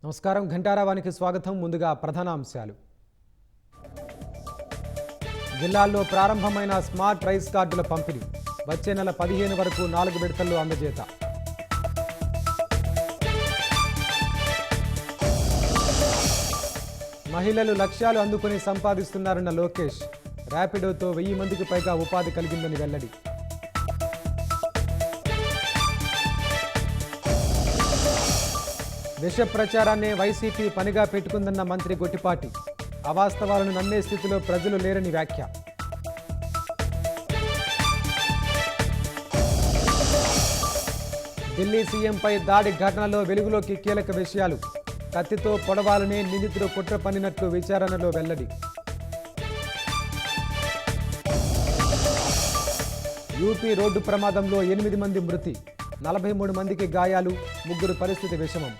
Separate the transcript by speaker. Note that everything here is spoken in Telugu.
Speaker 1: నమస్కారం ఘంటారావానికి స్వాగతం. ముందుగా ప్రధాన అంశాలు. జిల్లాల్లో ప్రారంభమైన స్మార్ట్ రైస్ కార్డుల పంపిణీ వచ్చే నెల 15 వరకు 4 విడతల్లో అందజేత. మహిళలు లక్ష్యాలు అందుకుని సంపాదిస్తున్నారన్న లోకేష్. ర్యాపిడోతో 1000 మందికి పైగా ఉపాధి కలిగిందని వెల్లడి. విష ప్రచారాన్నే వైసీపీ పనిగా పెట్టుకుందన్న మంత్రి గొట్టిపాటి. అవాస్తవాలను నమ్మే స్థితిలో ప్రజలు లేరని వ్యాఖ్య. ఢిల్లీ సీఎంపై దాడి ఘటనలో వెలుగులోకి కీలక విషయాలు. కత్తితో పొడవాలనే నిందితుడు కుట్ర పన్నినట్లు విచారణలో వెల్లడి. యూపీ రోడ్డు ప్రమాదంలో 8 మంది మృతి, 43 మందికి గాయాలు, 3 పరిస్థితి విషమం.